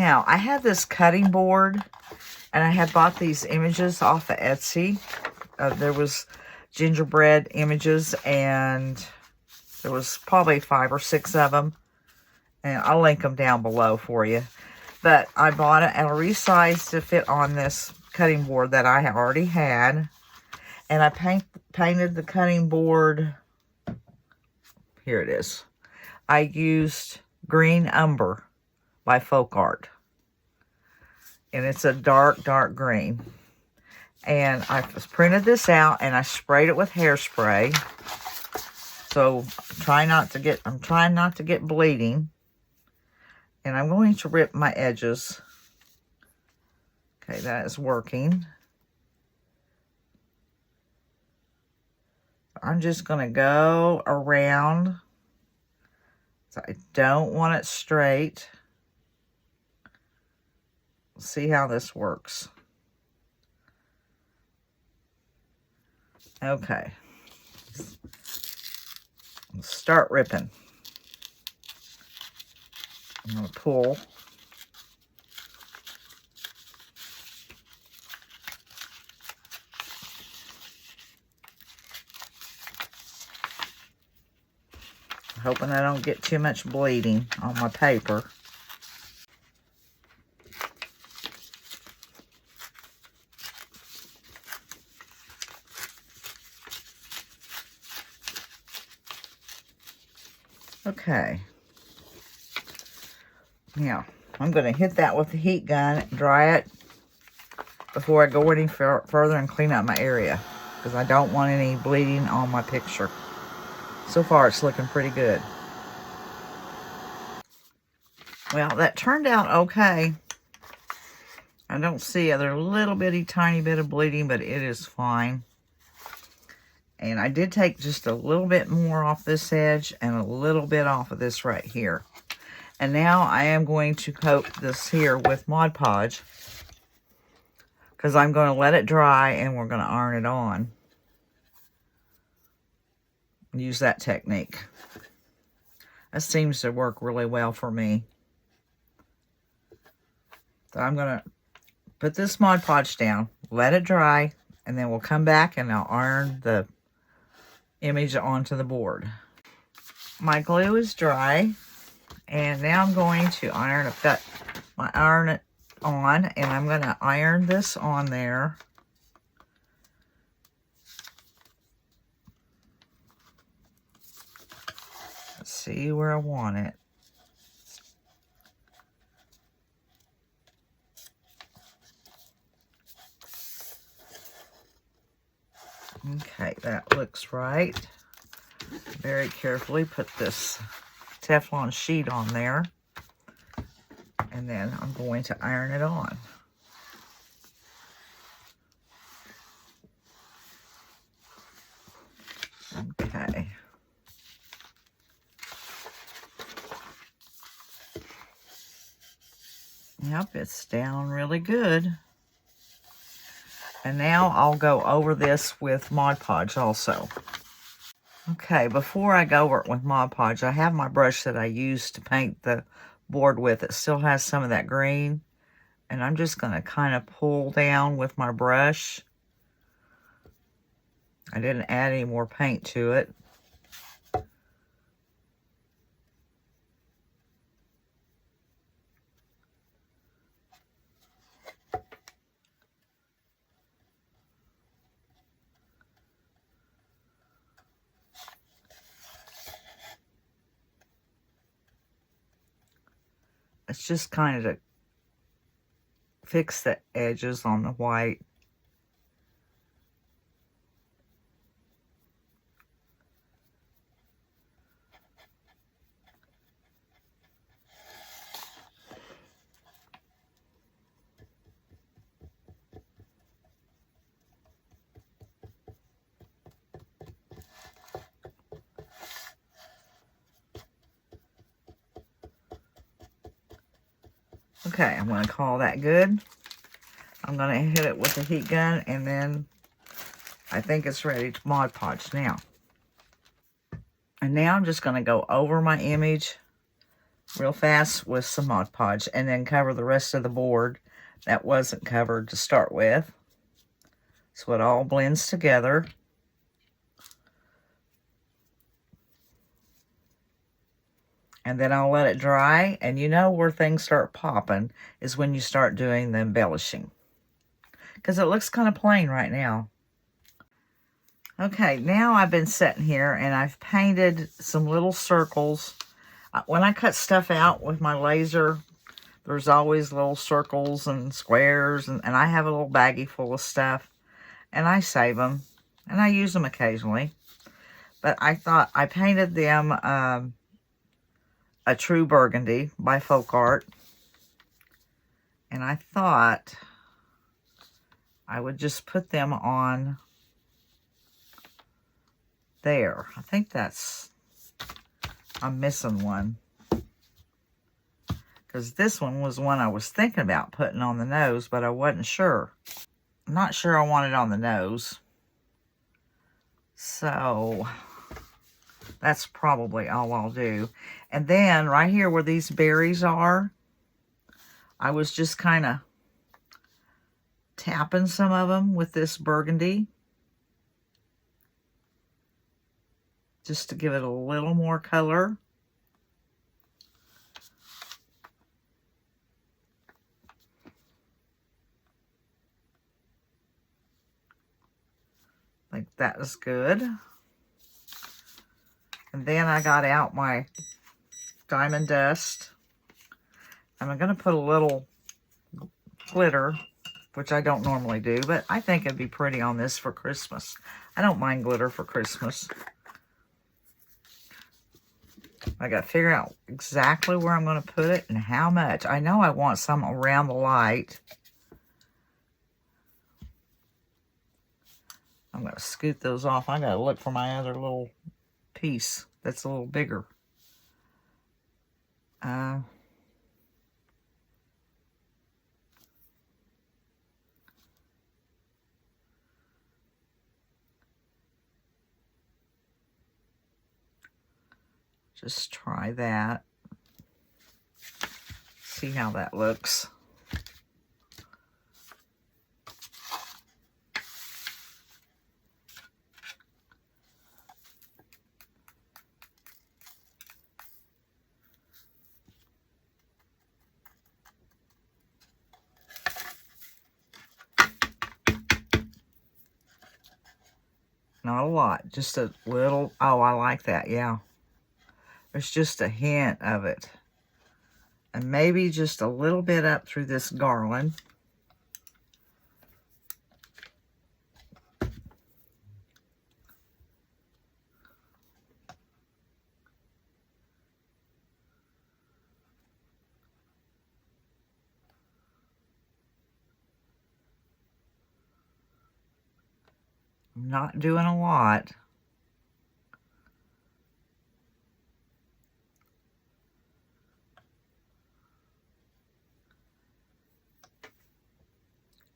Now, I had this cutting board, and I had bought these images off of Etsy. There was Gingerbread Images, and there was probably 5 or 6 of them. And I'll link them down below for you. But I bought it and I resized to fit on this cutting board that I already had. And I painted the cutting board. Here it is. I used Green Umber by Folk Art. And it's a dark, dark green. And I printed this out and I sprayed it with hairspray. So I'm trying not to get bleeding. And I'm going to rip my edges. Okay, that is working. I'm just going to go around. So I don't want it straight. Let's see how this works. Okay. Let's start ripping. I'm going to pull. Hoping I don't get too much bleeding on my paper. Okay. Now, I'm going to hit that with the heat gun, dry it before I go any further and clean up my area. Because I don't want any bleeding on my picture. So far, it's looking pretty good. Well, that turned out okay. I don't see other little bitty tiny bit of bleeding, but it is fine. And I did take just a little bit more off this edge and a little bit off of this right here. And now I am going to coat this here with Mod Podge. Because I'm going to let it dry and we're going to iron it on. Use that technique. That seems to work really well for me. So I'm going to put this Mod Podge down, let it dry, and then we'll come back and I'll iron the image onto the board. My glue is dry, and now I'm going to iron. I've got my iron it on, and I'm going to iron this on there. Let's see where I want it. Okay, that looks right. Very carefully put this Teflon sheet on there. And then I'm going to iron it on. Okay. Yep, it's down really good. And now I'll go over this with Mod Podge also. Okay, before I go over it with Mod Podge, I have my brush that I used to paint the board with. It still has some of that green. And I'm just going to kind of pull down with my brush. I didn't add any more paint to it. It's just kind of to fix the edges on the white. Okay, I'm going to call that good. I'm going to hit it with the heat gun, and then I think it's ready to Mod Podge now. And now I'm just going to go over my image real fast with some Mod Podge, and then cover the rest of the board that wasn't covered to start with. So it all blends together. And then I'll let it dry, and you know where things start popping is when you start doing the embellishing, because it looks kind of plain right now. Okay, now I've been sitting here and I've painted some little circles. When I cut stuff out with my laser, there's always little circles and squares, and I have a little baggie full of stuff, and I save them, and I use them occasionally. But I thought I painted them a True Burgundy by Folk Art, and I thought I would just put them on there. I think that's, I'm missing one, because this one was one I was thinking about putting on the nose, but I wasn't sure. I'm not sure I want it on the nose, so that's probably all I'll do. And then right here where these berries are, I was just kind of tapping some of them with this burgundy, just to give it a little more color. I think that is good. And then I got out my diamond dust. And I'm going to put a little glitter, which I don't normally do, but I think it'd be pretty on this for Christmas. I don't mind glitter for Christmas. I got to figure out exactly where I'm going to put it and how much. I know I want some around the light. I'm going to scoot those off. I got to look for my other little piece that's a little bigger. Just try that. See how that looks. Not a lot, just a little. Oh, I like that, yeah. There's just a hint of it. And maybe just a little bit up through this garland. I'm not doing a lot.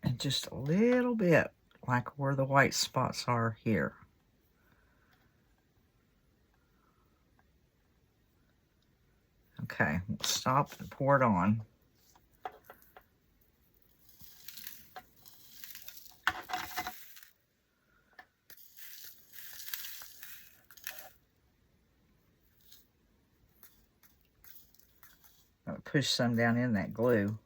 And just a little bit, like where the white spots are here. Okay, we'll stop and pour it on. I'm going to push some down in that glue.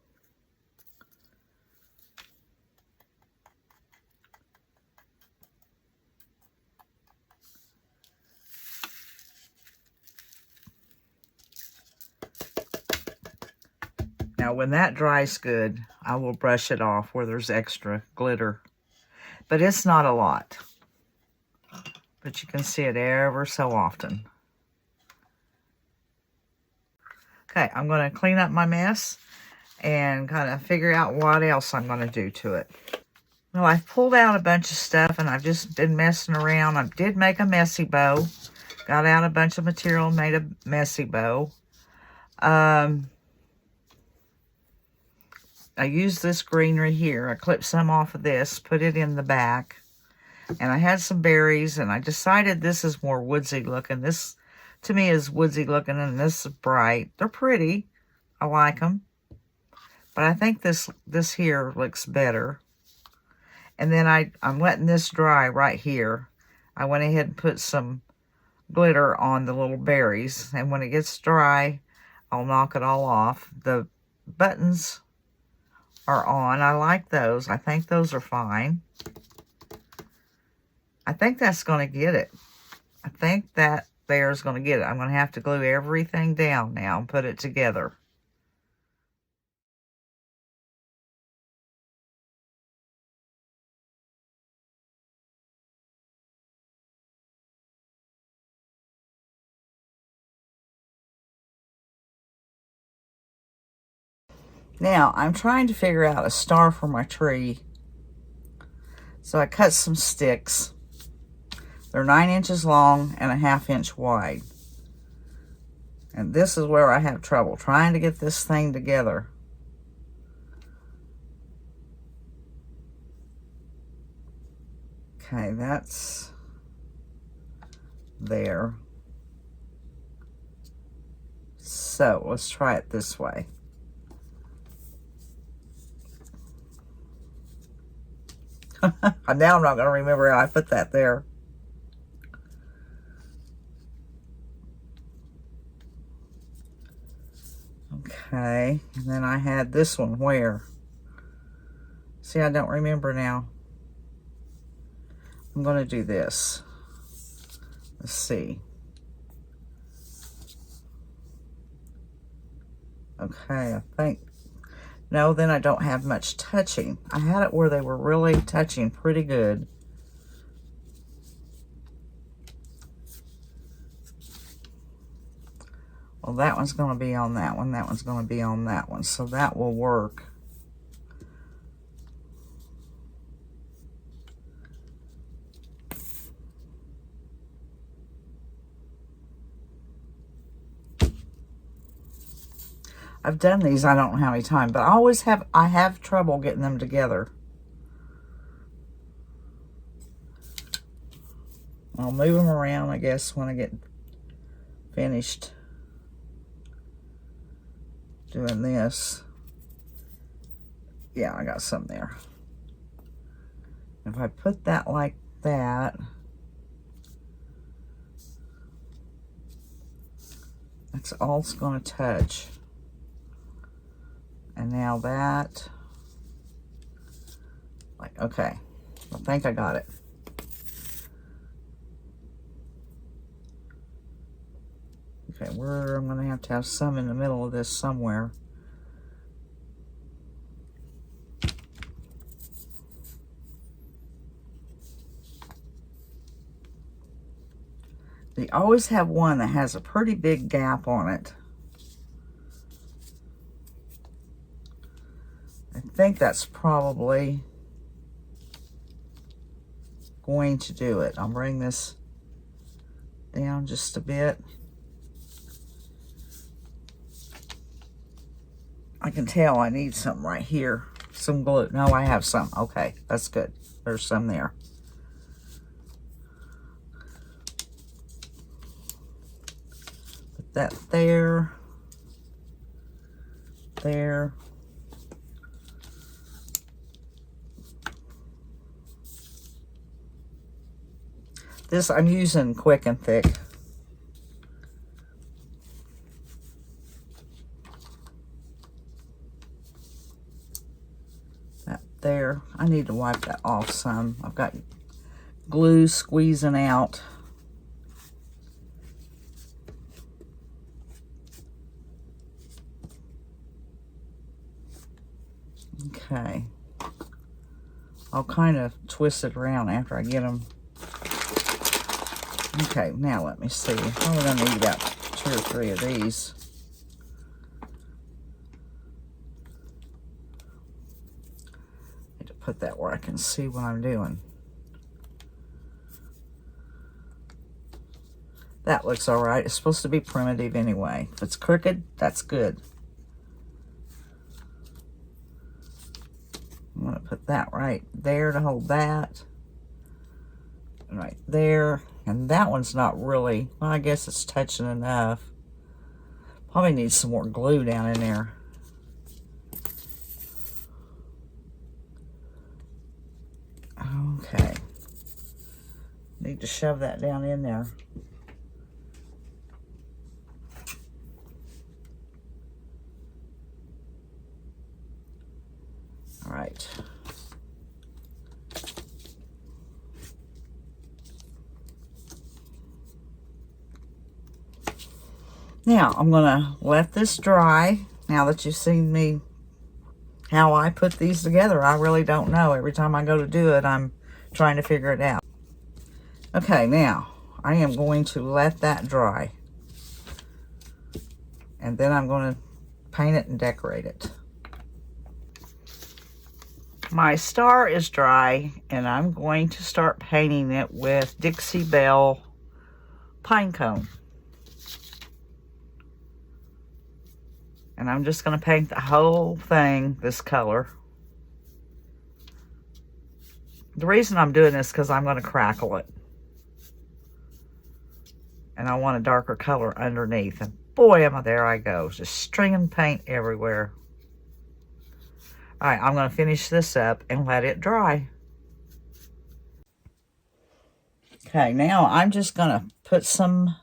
Now, when that dries good, I will brush it off where there's extra glitter. But it's not a lot. But you can see it ever so often. Okay, I'm going to clean up my mess and kind of figure out what else I'm going to do to it. Well, I've pulled out a bunch of stuff and I've just been messing around. I did make a messy bow. Got out a bunch of material and made a messy bow. I used this greenery here. I clipped some off of this, put it in the back. And I had some berries, and I decided this is more woodsy looking. This to me is woodsy looking, and this is bright. They're pretty. I like them. But I think this here looks better. And then I'm letting this dry right here. I went ahead and put some glitter on the little berries. And when it gets dry, I'll knock it all off. The buttons are on. I like those. I think those are fine. I think that's going to get it. I think that there's going to get it. I'm going to have to glue everything down now and put it together. Now, I'm trying to figure out a star for my tree. So I cut some sticks. They're 9 inches long and a 1/2 inch wide. And this is where I have trouble trying to get this thing together. Okay, that's there. So let's try it this way. Now I'm not going to remember how I put that there. Okay, and then I had this one where? See, I don't remember now. I'm going to do this. Let's see. Okay, I think. No, then I don't have much touching. I had it where they were really touching pretty good. Well, that one's going to be on that one. That one's going to be on that one. So that will work. I've done these I don't know how many times, but I have trouble getting them together. I'll move them around, I guess, when I get finished doing this. Yeah, I got some there. If I put that like that, that's all it's going to touch. And now that, like, okay, I think I got it. Okay, I'm going to have some in the middle of this somewhere. They always have one that has a pretty big gap on it. I think that's probably going to do it. I'll bring this down just a bit. I can tell I need some right here. Some glue. No, I have some. Okay, that's good. There's some there. Put that there. There. This I'm using Quick and Thick. That there. I need to wipe that off some. I've got glue squeezing out. Okay. I'll kind of twist it around after I get them. Okay, now let me see. I'm going to need about 2 or 3 of these. Need to put that where I can see what I'm doing. That looks all right. It's supposed to be primitive anyway. If it's crooked, that's good. I'm going to put that right there to hold that. Right there. And that one's not really, well, I guess it's touching enough. Probably needs some more glue down in there. Okay. Need to shove that down in there. All right. Now, I'm going to let this dry. Now that you've seen me, how I put these together, I really don't know. Every time I go to do it, I'm trying to figure it out. Okay, now, I am going to let that dry. And then I'm going to paint it and decorate it. My star is dry, and I'm going to start painting it with Dixie Belle pine cone. And I'm just going to paint the whole thing this color. The reason I'm doing this is because I'm going to crackle it. And I want a darker color underneath. And boy, there I go. Just stringing paint everywhere. All right, I'm going to finish this up and let it dry. Okay, now I'm just going to put some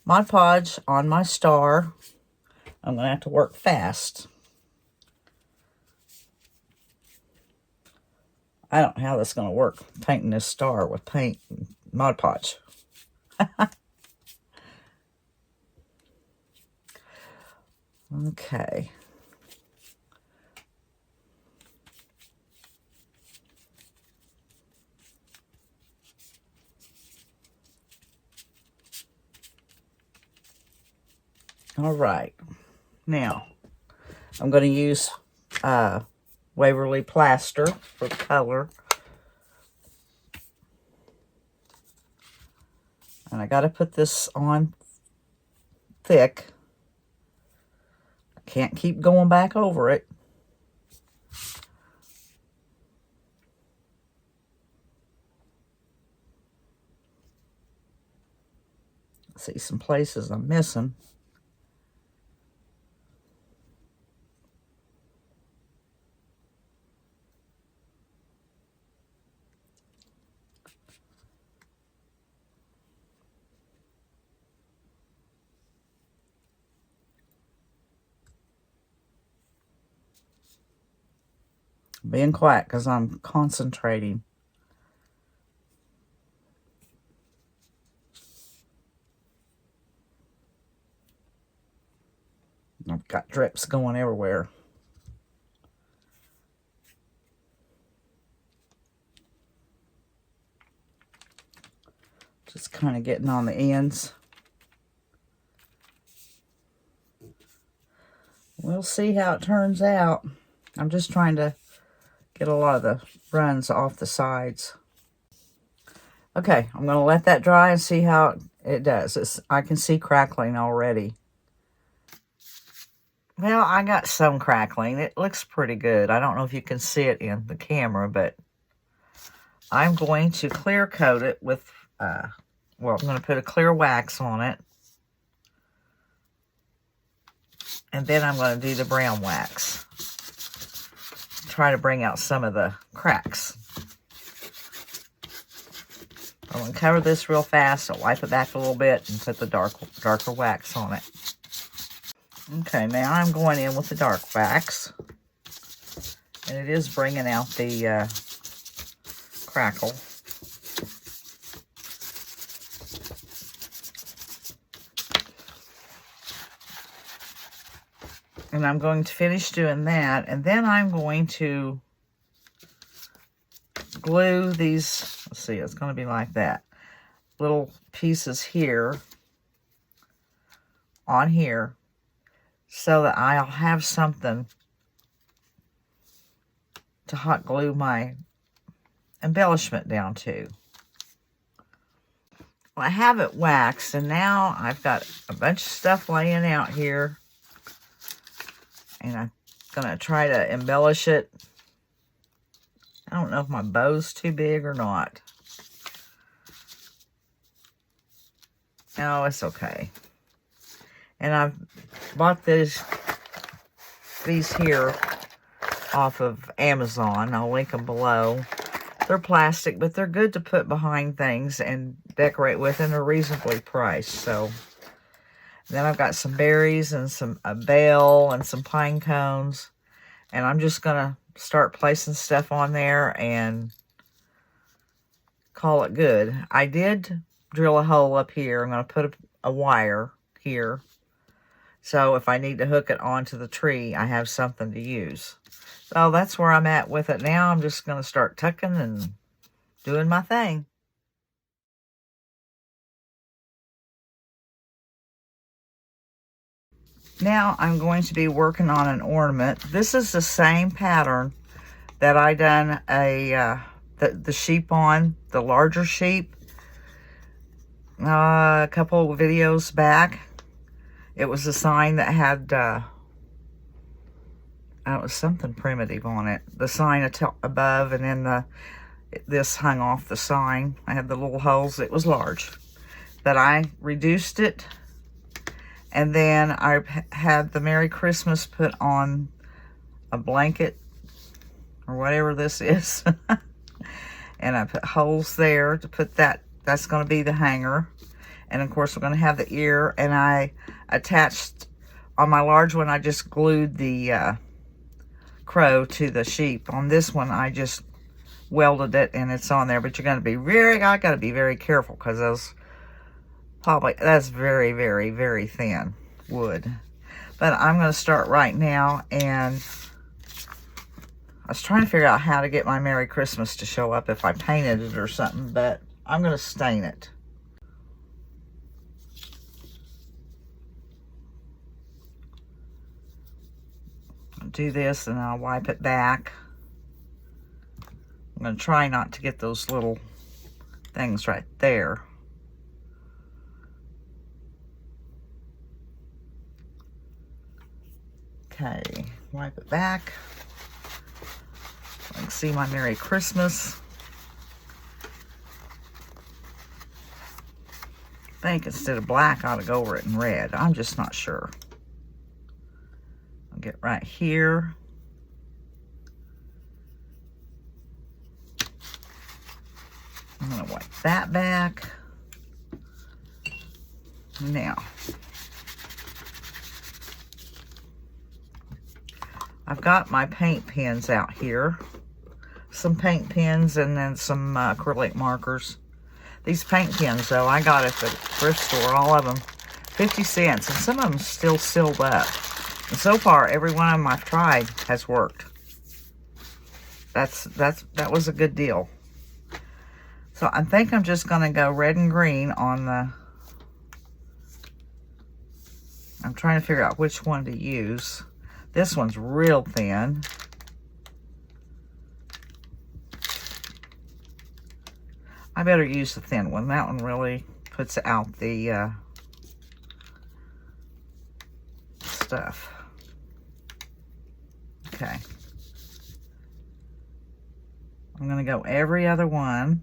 Mod Podge on my star. I'm going to have to work fast. I don't know how this is going to work, painting this star with paint and Mod Podge. Okay. All right. Now, I'm going to use Waverly Plaster for color. And I got to put this on thick. I can't keep going back over it. See some places I'm missing. Being quiet because I'm concentrating. I've got drips going everywhere. Just kind of getting on the ends. We'll see how it turns out. I'm just trying to get a lot of the runs off the sides. Okay, I'm going to let that dry and see how it does. I can see crackling already. Well, I got some crackling. It looks pretty good. I don't know if you can see it in the camera, but I'm going to clear coat it with, well, I'm going to put a clear wax on it. And then I'm going to do the brown wax. Try to bring out some of the cracks. I'm going to cover this real fast. I'll wipe it back a little bit and put the darker wax on it. Okay, now I'm going in with the dark wax. And it is bringing out the crackle. And I'm going to finish doing that. And then I'm going to glue these, let's see, it's going to be like that. Little pieces here on here so that I'll have something to hot glue my embellishment down to. Well, I have it waxed, and now I've got a bunch of stuff laying out here. And I'm going to try to embellish it. I don't know if my bow's too big or not. Oh, it's okay. And I've bought these here off of Amazon. I'll link them below. They're plastic, but they're good to put behind things and decorate with, and they're reasonably priced. So then I've got some berries and a bell and some pine cones. And I'm just going to start placing stuff on there and call it good. I did drill a hole up here. I'm going to put a wire here. So if I need to hook it onto the tree, I have something to use. So that's where I'm at with it now. I'm just going to start tucking and doing my thing. Now I'm going to be working on an ornament. This is the same pattern that I done the sheep on, the larger sheep, a couple of videos back. It was a sign that had, it was something primitive on it. The sign above, and then this hung off the sign. I had the little holes. It was large. But I reduced it, and then I had the Merry Christmas put on a blanket, or whatever this is. And I put holes there to put that. That's going to be the hanger. And of course, we're going to have the ear. And I attached, on my large one, I just glued the crow to the sheep. On this one, I just welded it and it's on there. But you're going to be I got to be very careful, because that's very, very, very thin wood. But I'm going to start right now, and I was trying to figure out how to get my Merry Christmas to show up if I painted it or something, but I'm going to stain it. I'll do this and I'll wipe it back. I'm going to try not to get those little things right there. Okay, wipe it back. I can see my Merry Christmas. I think instead of black, I ought to go over it in red. I'm just not sure. I'll get right here. I'm going to wipe that back. Now, I've got my paint pens out here. Some paint pens and then some acrylic markers. These paint pens, though, I got at the thrift store, all of them, 50 cents. And some of them still sealed up. And so far, every one of them I've tried has worked. That was a good deal. So I think I'm just going to go red and green on the... I'm trying to figure out which one to use. This one's real thin. I better use the thin one. That one really puts out the stuff. Okay. I'm going to go every other one.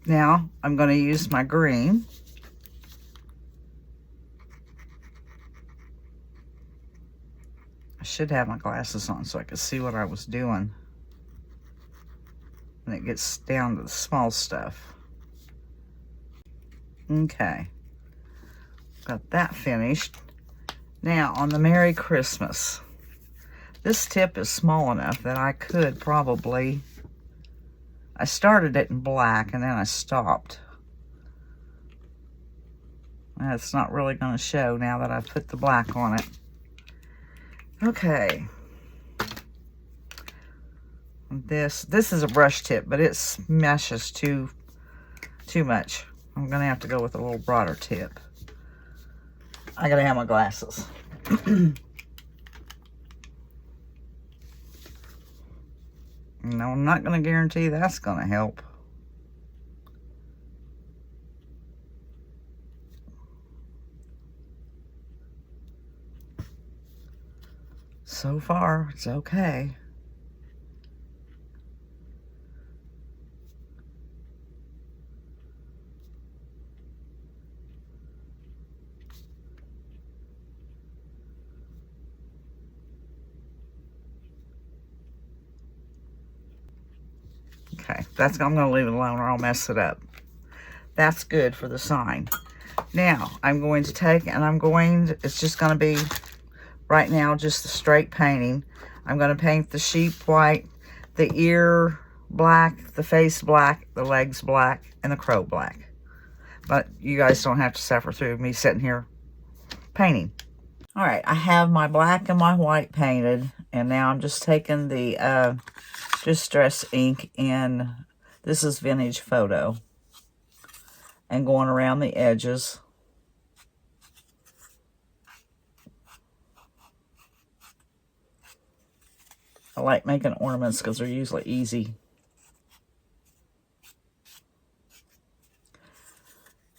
Now, I'm going to use my green. I should have my glasses on so I could see what I was doing. And it gets down to the small stuff. Okay. Got that finished. Now, on the Merry Christmas. This tip is small enough that I could probably... I started it in black and then I stopped. That's not really going to show now that I've put the black on it. Okay. This is a brush tip, but it meshes too much. I'm going to have to go with a little broader tip. I got to have my glasses. No, I'm not going to guarantee that's going to help. So far, it's okay. Okay, I'm going to leave it alone or I'll mess it up. That's good for the sign. Now, I'm going to take and it's just going to be, right now, just the straight painting. I'm going to paint the sheep white, the ear black, the face black, the legs black, and the crow black. But you guys don't have to suffer through me sitting here painting. All right, I have my black and my white painted, and now I'm just taking the Distress ink in, this is Vintage Photo, and going around the edges. I like making ornaments because they're usually easy.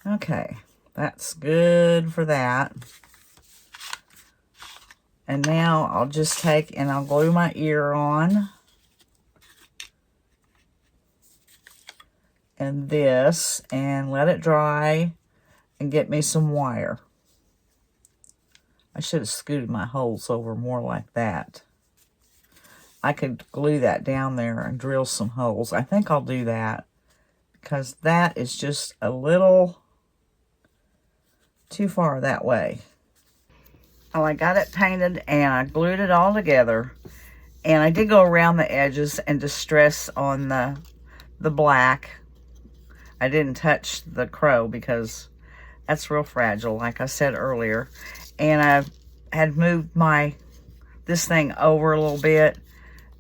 Okay, that's good for that. And now I'll just take and I'll glue my ear on. And this, and let it dry and get me some wire. I should have scooted my holes over more like that. I could glue that down there and drill some holes. I think I'll do that because that is just a little too far that way. Well, I got it painted and I glued it all together. And I did go around the edges and distress on the black. I didn't touch the crow because that's real fragile, like I said earlier. And I had moved this thing over a little bit,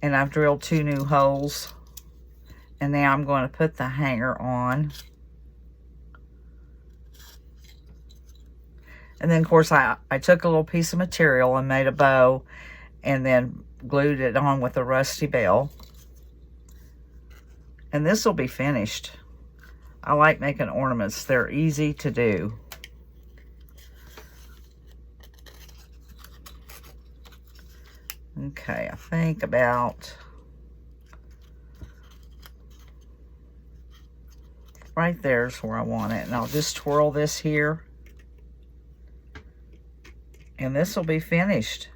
and I've drilled 2 new holes. And now I'm going to put the hanger on. And then, of course, I took a little piece of material and made a bow, and then glued it on with a rusty bell. And this will be finished. I like making ornaments. They're easy to do. Okay, I think about right there's where I want it. And I'll just twirl this here. And this will be finished.